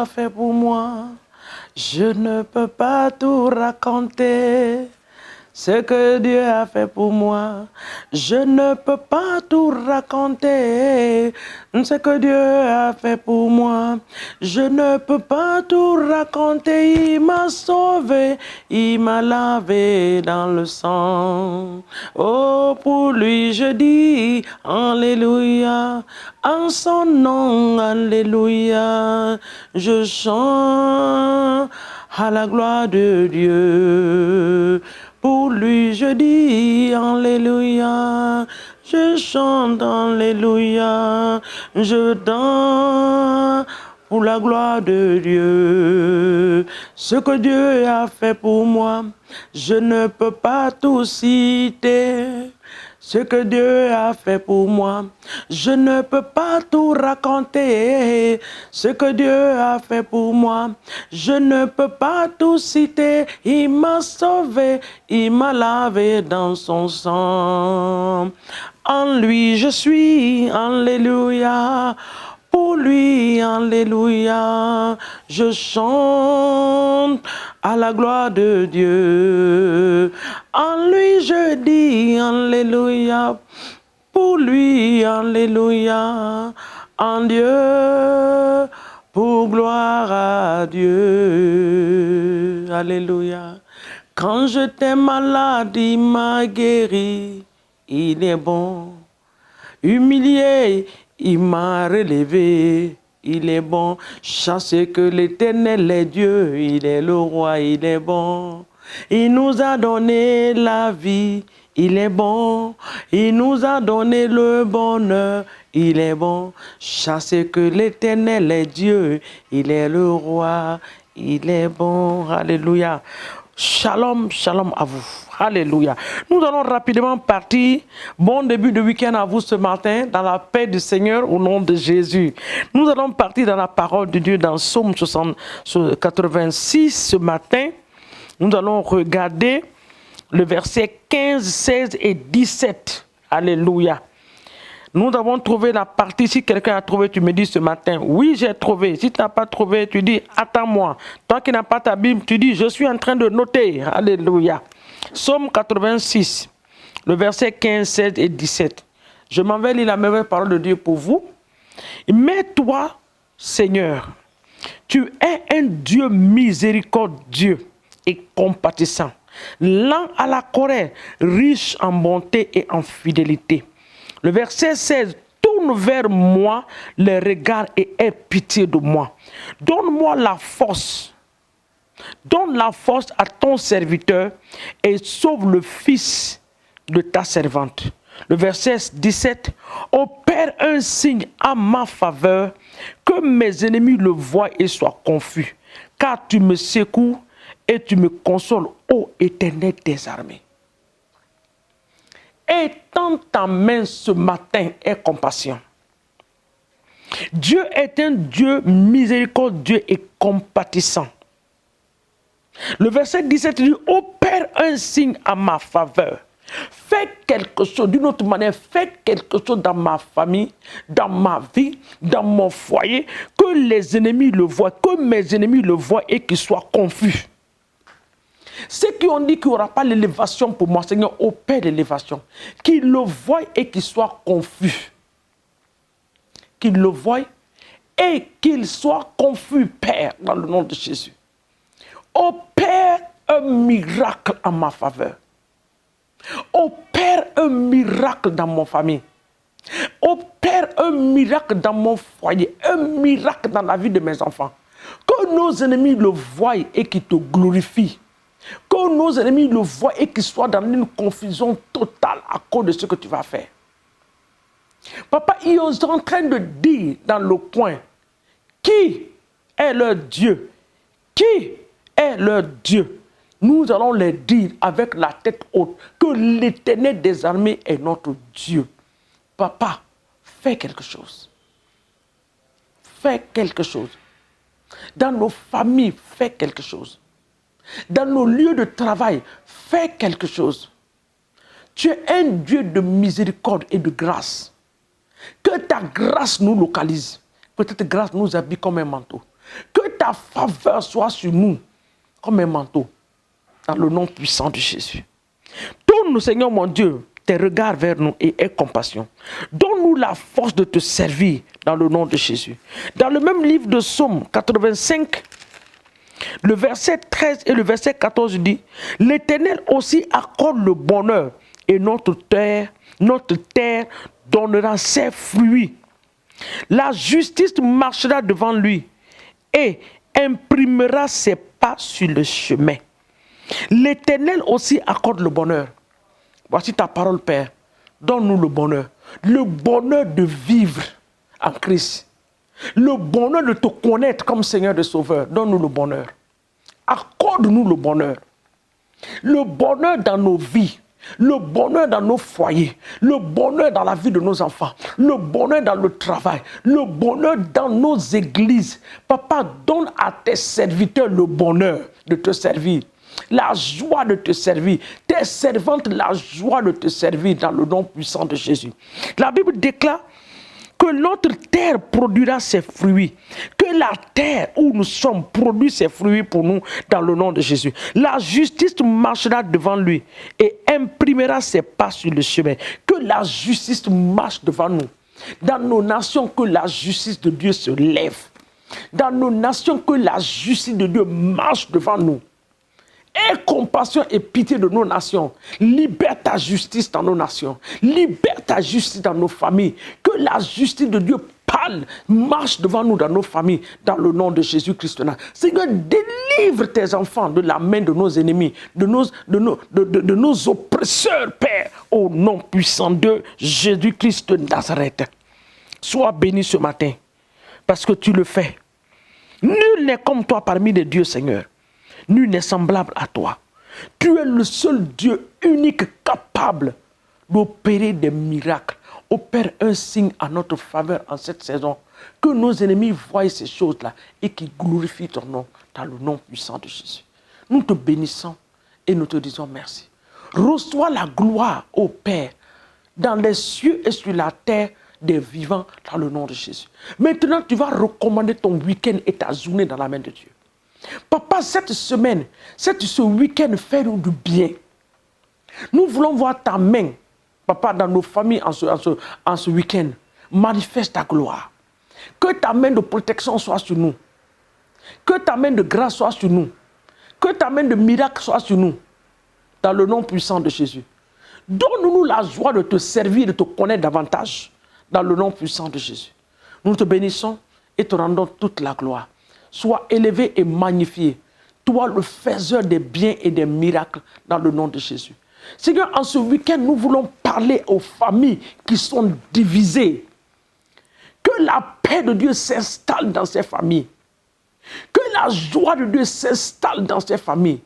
a fait pour moi, je ne peux pas tout raconter. Ce que Dieu a fait pour moi, je ne peux pas tout raconter. Ce que Dieu a fait pour moi, je ne peux pas tout raconter. Il m'a sauvé, il m'a lavé dans le sang. Oh, pour lui je dis Alléluia, en son nom, Alléluia. Je chante à la gloire de Dieu. Pour lui je dis Alléluia, je chante Alléluia, je danse pour la gloire de Dieu. Ce que Dieu a fait pour moi, je ne peux pas tout citer. Ce que Dieu a fait pour moi, je ne peux pas tout raconter. Ce que Dieu a fait pour moi, je ne peux pas tout citer. Il m'a sauvé, il m'a lavé dans son sang. En lui je suis, alléluia. Pour lui, alléluia, je chante à la gloire de Dieu. En lui je dis alléluia, pour lui, alléluia, en Dieu, pour gloire à Dieu. Alléluia. Quand j'étais malade, il m'a guéri, il est bon. Humilié, il m'a relevé, il est bon. Chassez que l'Éternel est Dieu, il est le roi, il est bon. Il nous a donné la vie, il est bon. Il nous a donné le bonheur, il est bon. Chassez que l'Éternel est Dieu, il est le roi, il est bon. Alléluia. Shalom, shalom à vous. Alléluia. Nous allons rapidement partir. Bon début de week-end à vous ce matin, dans la paix du Seigneur, au nom de Jésus. Nous allons partir dans la parole de Dieu, dans Psaume 86 ce matin. Nous allons regarder le verset 15, 16 et 17. Alléluia. Nous avons trouvé la partie. Si quelqu'un a trouvé, tu me dis ce matin, oui, j'ai trouvé. Si tu n'as pas trouvé, tu dis, attends-moi. Toi qui n'as pas ta Bible, tu dis, je suis en train de noter. Alléluia. Psaume 86, le verset 15, 16 et 17. Je m'en vais lire la merveilleuse parole de Dieu pour vous. Mais toi, Seigneur, tu es un Dieu miséricordieux et compatissant, lent à la colère, riche en bonté et en fidélité. Le verset 16, tourne vers moi les regards et aie pitié de moi. Donne-moi la force. Donne la force à ton serviteur et sauve le fils de ta servante. Le verset 17, opère un signe à ma faveur, que mes ennemis le voient et soient confus. Car tu me secours et tu me consoles, ô Éternel des armées. Étends ta main ce matin et compassion. Dieu est un Dieu miséricordieux et compatissant. Le verset 17 dit, opère un signe à ma faveur. Fais quelque chose, d'une autre manière, fais quelque chose dans ma famille, dans ma vie, dans mon foyer, que les ennemis le voient, que mes ennemis le voient et qu'ils soient confus. Ceux qui ont dit qu'il n'y aura pas l'élévation pour moi, Seigneur, opère l'élévation. Qu'ils le voient et qu'ils soient confus. Qu'ils le voient et qu'ils soient confus, Père, dans le nom de Jésus. Opère un miracle en ma faveur. Opère un miracle dans mon famille. Opère un miracle dans mon foyer. Un miracle dans la vie de mes enfants. Que nos ennemis le voient et qu'ils te glorifient. Que nos ennemis le voient et qu'ils soient dans une confusion totale à cause de ce que tu vas faire. Papa, ils sont en train de dire dans le coin, qui est leur Dieu? Qui est leur Dieu? Nous allons les dire avec la tête haute que l'Éternel des armées est notre Dieu. Papa, fais quelque chose. Fais quelque chose. Dans nos familles, fais quelque chose. Dans nos lieux de travail, fais quelque chose. Tu es un Dieu de miséricorde et de grâce. Que ta grâce nous localise. Que cette grâce nous habille comme un manteau. Que ta faveur soit sur nous comme un manteau. Dans le nom puissant de Jésus. Tourne-nous, Seigneur mon Dieu, tes regards vers nous et aie compassion. Donne-nous la force de te servir dans le nom de Jésus. Dans le même livre de Psaume 85, le verset 13 et le verset 14 dit, l'Éternel aussi accorde le bonheur et notre terre donnera ses fruits. La justice marchera devant lui et imprimera ses pas sur le chemin. L'Éternel aussi accorde le bonheur. Voici ta parole, Père. Donne-nous le bonheur. Le bonheur de vivre en Christ. Le bonheur de te connaître comme Seigneur et Sauveur. Donne-nous le bonheur. Accorde-nous le bonheur. Le bonheur dans nos vies. Le bonheur dans nos foyers. Le bonheur dans la vie de nos enfants. Le bonheur dans le travail. Le bonheur dans nos églises. Papa, donne à tes serviteurs le bonheur de te servir. La joie de te servir. Tes servantes, la joie de te servir dans le nom puissant de Jésus. La Bible déclare que notre terre produira ses fruits. Que la terre où nous sommes produit ses fruits pour nous dans le nom de Jésus. La justice marchera devant lui et imprimera ses pas sur le chemin. Que la justice marche devant nous. Dans nos nations, que la justice de Dieu se lève. Dans nos nations, que la justice de Dieu marche devant nous. Aie compassion et pitié de nos nations. Libère ta justice dans nos nations. Libère ta justice dans nos familles. Que la justice de Dieu parle, marche devant nous dans nos familles, dans le nom de Jésus-Christ. Seigneur, délivre tes enfants de la main de nos ennemis, de nos oppresseurs, Père, au nom puissant de Jésus-Christ de Nazareth. Sois béni ce matin, parce que tu le fais. Nul n'est comme toi parmi les dieux, Seigneur. Nul n'est semblable à toi. Tu es le seul Dieu unique capable d'opérer des miracles. Opère un signe à notre faveur en cette saison. Que nos ennemis voient ces choses-là et qu'ils glorifient ton nom dans le nom puissant de Jésus. Nous te bénissons et nous te disons merci. Reçois la gloire, ô Père, dans les cieux et sur la terre des vivants dans le nom de Jésus. Maintenant, tu vas recommander ton week-end et ta journée dans la main de Dieu. Papa, cette semaine, ce week-end, fais-nous du bien. Nous voulons voir ta main, Papa, dans nos familles en ce week-end. Manifeste ta gloire. Que ta main de protection soit sur nous. Que ta main de grâce soit sur nous. Que ta main de miracle soit sur nous. Dans le nom puissant de Jésus. Donne-nous la joie de te servir, de te connaître davantage. Dans le nom puissant de Jésus. Nous te bénissons et te rendons toute la gloire. Sois élevé et magnifié. Toi, le faiseur des biens et des miracles, dans le nom de Jésus. Seigneur, en ce week-end, nous voulons parler aux familles qui sont divisées. Que la paix de Dieu s'installe dans ces familles. Que la joie de Dieu s'installe dans ces familles.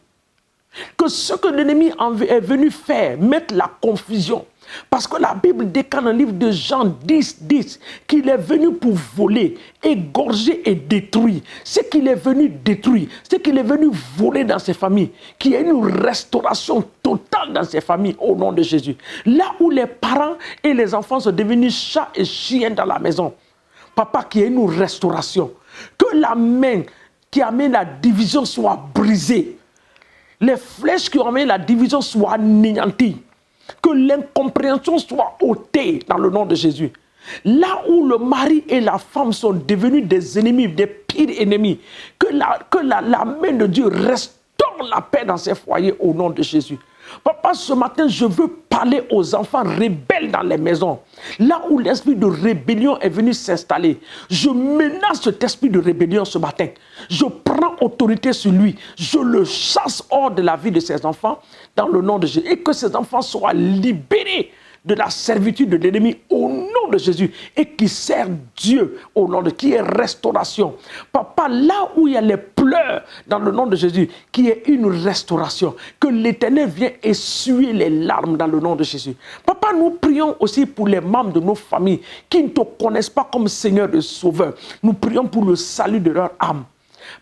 Que ce que l'ennemi est venu faire, mettre la confusion. Parce que la Bible déclare dans le livre de Jean 10, qu'il est venu pour voler, égorger et détruire. C'est qu'il est venu détruire, c'est qu'il est venu voler dans ses familles, qu'il y ait une restauration totale dans ses familles au nom de Jésus. Là où les parents et les enfants sont devenus chats et chiens dans la maison, Papa, qu'il y ait une restauration. Que la main qui amène la division soit brisée. Les flèches qui ont amené la division soient anéanties. Que l'incompréhension soit ôtée dans le nom de Jésus. Là où le mari et la femme sont devenus des ennemis, des pires ennemis, que la main de Dieu restaure la paix dans ces foyers au nom de Jésus. Papa, ce matin, je veux parler aux enfants rebelles dans les maisons. Là où l'esprit de rébellion est venu s'installer. Je menace cet esprit de rébellion ce matin. Je prends autorité sur lui. Je le chasse hors de la vie de ces enfants dans le nom de Jésus. Et que ces enfants soient libérés de la servitude de l'ennemi au nom de Jésus et qui sert Dieu au nom de qui est restauration. Papa, là où il y a les pleurs dans le nom de Jésus, qui est une restauration, que l'Éternel vienne essuyer les larmes dans le nom de Jésus. Papa, nous prions aussi pour les membres de nos familles qui ne te connaissent pas comme Seigneur et Sauveur. Nous prions pour le salut de leur âme.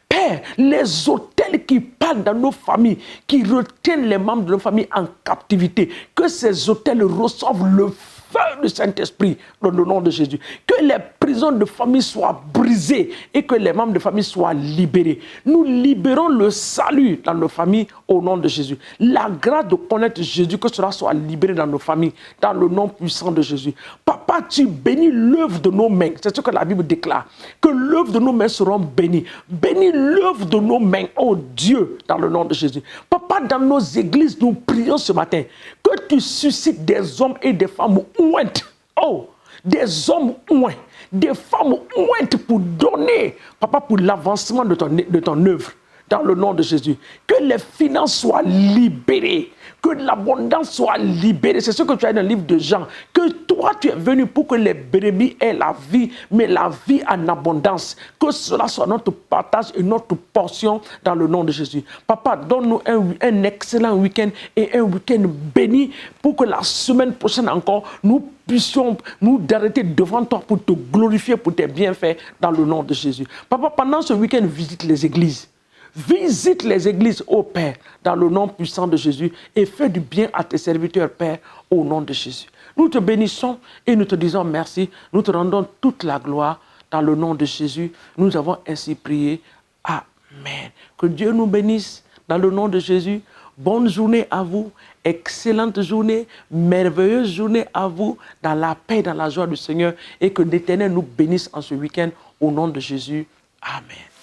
Père, les autels qui parlent dans nos familles, qui retiennent les membres de nos familles en captivité, que ces autels reçoivent le feu du Saint-Esprit dans le nom de Jésus. Que les prisons de famille soient brisées et que les membres de famille soient libérés. Nous libérons le salut dans nos familles au nom de Jésus. La grâce de connaître Jésus, que cela soit libéré dans nos familles, dans le nom puissant de Jésus. Papa, tu bénis l'œuvre de nos mains. C'est ce que la Bible déclare. Que l'œuvre de nos mains seront bénies. Bénis l'œuvre de nos mains, oh Dieu, dans le nom de Jésus. Papa, dans nos églises, nous prions ce matin que tu suscites des hommes et des femmes ointes. Oh, des hommes oints, des femmes ointes pour donner, papa, pour l'avancement de ton œuvre. Dans le nom de Jésus, que les finances soient libérées, que l'abondance soit libérée. C'est ce que tu as dans le livre de Jean, que toi tu es venu pour que les brebis aient la vie, mais la vie en abondance. Que cela soit notre partage et notre portion dans le nom de Jésus. Papa, donne-nous un excellent week-end et un week-end béni pour que la semaine prochaine encore, nous puissions nous arrêter devant toi pour te glorifier pour tes bienfaits dans le nom de Jésus. Papa, pendant ce week-end, visite les églises. Visite les églises, ô Père, dans le nom puissant de Jésus et fais du bien à tes serviteurs, Père, au nom de Jésus. Nous te bénissons et nous te disons merci. Nous te rendons toute la gloire dans le nom de Jésus. Nous avons ainsi prié. Amen. Que Dieu nous bénisse dans le nom de Jésus. Bonne journée à vous. Excellente journée, merveilleuse journée à vous dans la paix, dans la joie du Seigneur et que l'Éternel nous bénisse en ce week-end au nom de Jésus. Amen.